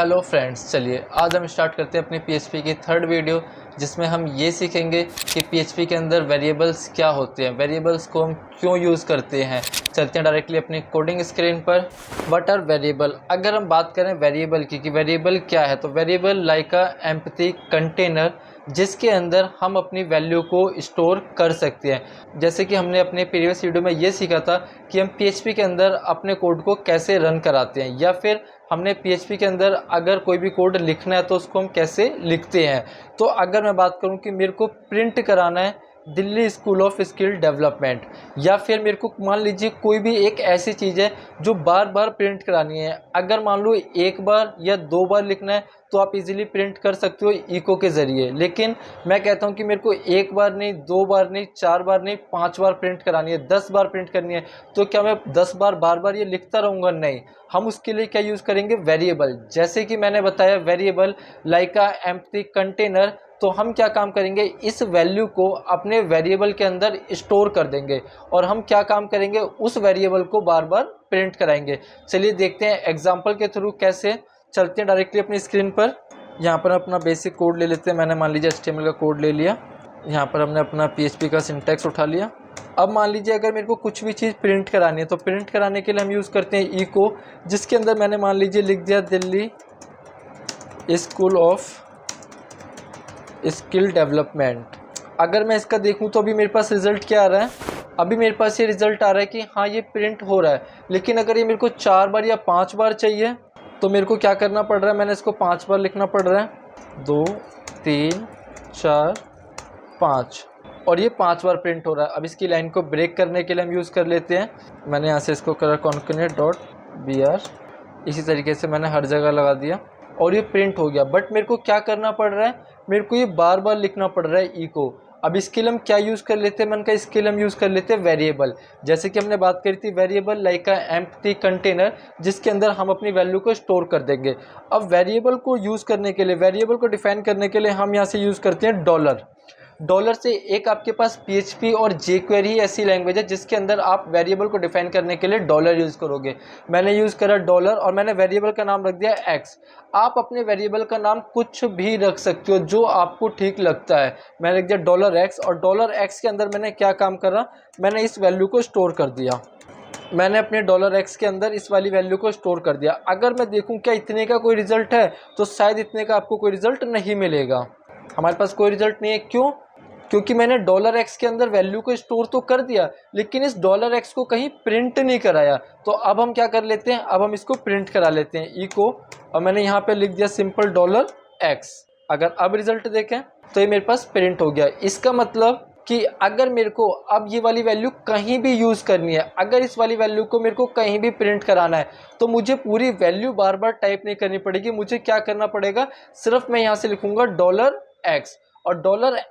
Hello friends, चलिए आज हम स्टार्ट करते हैं अपनी पीएचपी की थर्ड वीडियो, जिसमें हम ये सीखेंगे कि पीएचपी के अंदर वेरिएबल्स क्या होते हैं, वेरिएबल्स को हम क्यों यूज़ करते हैं। चलते हैं डायरेक्टली अपनी कोडिंग स्क्रीन पर। What are variable. अगर हम बात करें वेरिएबल की कि वेरिएबल क्या है, तो वेरिएबल लाइक अ एम्पटी कंटेनर, जिसके अंदर हम अपनी वैल्यू को स्टोर कर सकते हैं। जैसे कि हमने अपने प्रीवियस वीडियो में ये सीखा था कि हम पीएचपी के अंदर अपने कोड को कैसे रन कराते हैं, या फिर हमने पीएचपी के अंदर अगर कोई भी कोड लिखना है तो उसको हम कैसे लिखते हैं। तो अगर मैं बात करूं कि मेरे को प्रिंट कराना है Delhi school of skill development, या फिर मेरे को मान लीजिए कोई भी एक ऐसी चीज़ है जो बार बार प्रिंट करानी है। अगर मान लो एक बार या दो बार लिखना है तो आप इजीली प्रिंट कर सकते हो इको के ज़रिए, लेकिन मैं कहता हूं कि मेरे को एक बार नहीं, दो बार नहीं, चार बार नहीं, 5 बार प्रिंट करानी है, 10 बार प्रिंट करनी है। तो क्या मैं 10 बार बार बार ये लिखता रहूँगा? नहीं। हम उसके लिए क्या यूज़ करेंगे? वेरिएबल। जैसे कि मैंने बताया, वेरिएबल लाइक अ एम्प्टी कंटेनर। तो हम क्या काम करेंगे, इस वैल्यू को अपने वेरिएबल के अंदर स्टोर कर देंगे और हम क्या काम करेंगे, उस वेरिएबल को बार बार प्रिंट कराएंगे। चलिए देखते हैं एग्जांपल के थ्रू कैसे। चलते हैं डायरेक्टली अपनी स्क्रीन पर। यहाँ पर अपना बेसिक कोड ले लेते हैं। मैंने मान लीजिए HTML का कोड ले लिया। यहाँ पर हमने अपना PHP का सिंटैक्स उठा लिया। अब मान लीजिए अगर मेरे को कुछ भी चीज़ प्रिंट करानी है, तो प्रिंट कराने के लिए हम यूज़ करते हैं इको, जिसके अंदर मैंने मान लीजिए लिख दिया Delhi school of skill development. अगर मैं इसका देखूं तो अभी मेरे पास रिज़ल्ट क्या आ रहा है, अभी मेरे पास ये रिज़ल्ट आ रहा है कि हाँ ये प्रिंट हो रहा है। लेकिन अगर ये मेरे को 4 बार या 5 बार चाहिए तो मेरे को क्या करना पड़ रहा है, मैंने इसको 5 बार लिखना पड़ रहा है। 2 3 4 5, और ये 5 बार प्रिंट हो रहा है। अब इसकी लाइन को ब्रेक करने के लिए हम यूज़ कर लेते हैं, मैंने यहाँ से इसको करा concatenate.br, इसी तरीके से मैंने हर जगह लगा दिया और ये प्रिंट हो गया। बट मेरे को क्या करना पड़ रहा है, मेरे को ये बार बार लिखना पड़ रहा है इको। अब इसके लिए हम क्या यूज़ कर लेते हैं, मैंने कहा इसके लिए हम यूज़ कर लेते हैं वेरिएबल। जैसे कि हमने बात करी थी वेरिएबल लाइक अ एम्प्टी कंटेनर, जिसके अंदर हम अपनी वैल्यू को स्टोर कर देंगे। अब वेरिएबल को यूज़ करने के लिए, वेरिएबल को डिफाइन करने के लिए हम यहाँ से यूज़ करते हैं डॉलर। डॉलर से एक आपके पास PHP और jQuery ऐसी लैंग्वेज है जिसके अंदर आप वेरिएबल को डिफाइन करने के लिए डॉलर यूज़ करोगे। मैंने यूज़ करा डॉलर और मैंने वेरिएबल का नाम रख दिया x। आप अपने वेरिएबल का नाम कुछ भी रख सकते हो जो आपको ठीक लगता है। मैंने रख दिया $x, और $x के अंदर मैंने क्या काम करा, मैंने इस वैल्यू को स्टोर कर दिया। मैंने अपने $x के अंदर इस वाली वैल्यू को स्टोर कर दिया। अगर मैं देखूं क्या इतने का कोई रिजल्ट है, तो शायद इतने का आपको कोई रिजल्ट नहीं मिलेगा। हमारे पास कोई रिजल्ट नहीं है। क्यों? क्योंकि मैंने $x के अंदर वैल्यू को स्टोर तो कर दिया, लेकिन इस $x को कहीं प्रिंट नहीं कराया। तो अब हम क्या कर लेते हैं, अब हम इसको प्रिंट करा लेते हैं इको, और मैंने यहाँ पे लिख दिया सिंपल $x। अगर अब रिजल्ट देखें तो ये मेरे पास प्रिंट हो गया। इसका मतलब कि अगर मेरे को अब ये वाली वैल्यू कहीं भी यूज़ करनी है, अगर इस वाली वैल्यू को मेरे को कहीं भी प्रिंट कराना है, तो मुझे पूरी वैल्यू बार बार टाइप नहीं करनी पड़ेगी। मुझे क्या करना पड़ेगा, सिर्फ मैं यहाँ से लिखूंगा $x, और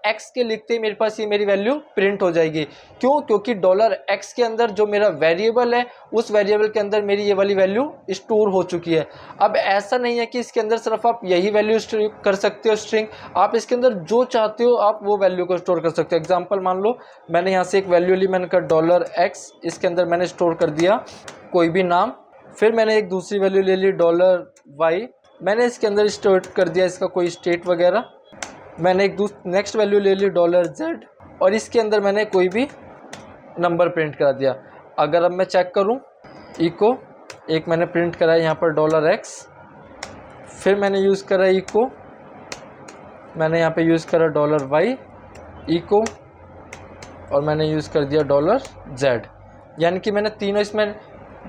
$x के लिखते ही मेरे पास ये मेरी वैल्यू प्रिंट हो जाएगी। क्यों? क्योंकि $x के अंदर जो मेरा वेरिएबल है, उस वेरिएबल के अंदर मेरी ये वाली वैल्यू स्टोर हो चुकी है। अब ऐसा नहीं है कि इसके अंदर सिर्फ आप यही वैल्यू कर सकते हो स्ट्रिंग, आप इसके अंदर जो चाहते हो आप वो वैल्यू को स्टोर कर सकते हो। एग्जाम्पल मान लो मैंने यहाँ से एक वैल्यू ली, मैंने कहा $x, इसके अंदर मैंने स्टोर कर दिया कोई भी नाम। फिर मैंने एक दूसरी वैल्यू ले ली $y, मैंने इसके अंदर स्टोर कर दिया इसका कोई स्टेट वगैरह। मैंने एक नेक्स्ट वैल्यू ले ली $z, और इसके अंदर मैंने कोई भी नंबर प्रिंट करा दिया। अगर अब मैं चेक करूं, इको एक मैंने प्रिंट करा है यहाँ पर $x, फिर मैंने यूज़ करा इको, मैंने यहाँ पे यूज़ करा $y इको, और मैंने यूज़ कर दिया $z। यानी कि मैंने तीनों इसमें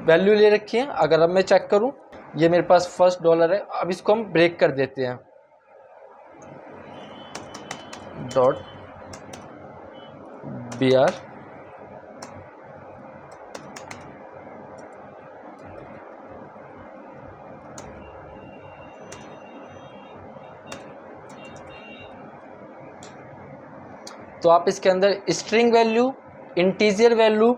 वैल्यू ले रखी है। अगर अब मैं चेक करूँ, ये मेरे पास फर्स्ट डॉलर है। अब इसको हम ब्रेक कर देते हैं, .br, तो आप इसके अंदर स्ट्रिंग वैल्यू, इंटीजर वैल्यू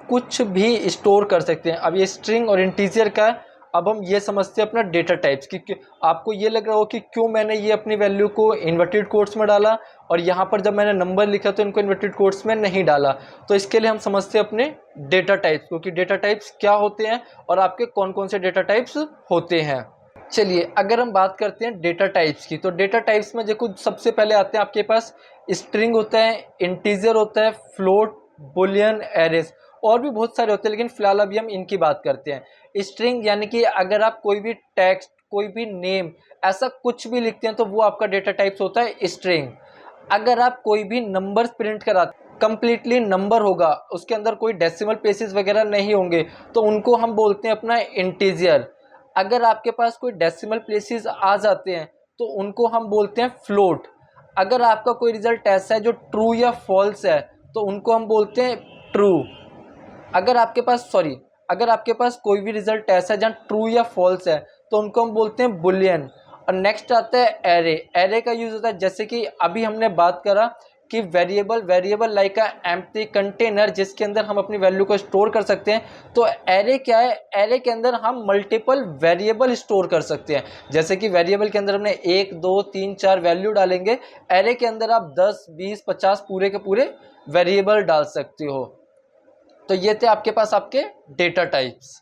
कुछ भी स्टोर कर सकते हैं। अब ये स्ट्रिंग और इंटीजर का है। अब हम ये समझते हैं अपना डेटा टाइप्स की। आपको ये लग रहा हो कि क्यों मैंने ये अपनी वैल्यू को इन्वर्टेड कोट्स में डाला और यहाँ पर जब मैंने नंबर लिखा तो इनको इन्वर्टेड कोट्स में नहीं डाला। तो इसके लिए हम समझते हैं अपने डेटा टाइप्स को कि डेटा टाइप्स क्या होते हैं और आपके कौन कौन से डेटा टाइप्स होते हैं। चलिए अगर हम बात करते हैं डेटा टाइप्स की, तो डेटा टाइप्स में देखो सबसे पहले आते हैं आपके पास स्ट्रिंग होता है, इंटीजर होता है, फ्लोट, बुलियन, एरेस, और भी बहुत सारे होते हैं, लेकिन फिलहाल अभी हम इनकी बात करते हैं। स्ट्रिंग यानी कि अगर आप कोई भी टेक्स्ट, कोई भी नेम, ऐसा कुछ भी लिखते हैं तो वो आपका डेटा टाइप्स होता है स्ट्रिंग। अगर आप कोई भी नंबर्स प्रिंट कराते, कंप्लीटली नंबर होगा, उसके अंदर कोई डेसिमल प्लेसेस वगैरह नहीं होंगे, तो उनको हम बोलते हैं अपना इंटीजर। अगर आपके पास कोई डेसिमल प्लेसेस आ जाते हैं तो उनको हम बोलते हैं फ्लोट। अगर आपका कोई रिजल्ट ऐसा है जो ट्रू या फॉल्स है तो उनको हम बोलते हैं ट्रू। अगर आपके पास कोई भी रिजल्ट ऐसा है जहाँ ट्रू या फॉल्स है तो उनको हम बोलते हैं बुलियन। और नेक्स्ट आता है एरे। एरे का यूज होता है, जैसे कि अभी हमने बात करा कि वेरिएबल लाइक अ एम्प्टी कंटेनर, जिसके अंदर हम अपनी वैल्यू को स्टोर कर सकते हैं। तो एरे क्या है, एरे के अंदर हम मल्टीपल वेरिएबल स्टोर कर सकते हैं। जैसे कि वेरिएबल के अंदर हमने 1 2 3 4 वैल्यू डालेंगे, एरे के अंदर आप 10 20 50 पूरे के पूरे वेरिएबल डाल सकते हो। तो ये थे आपके पास आपके डेटा टाइप्स।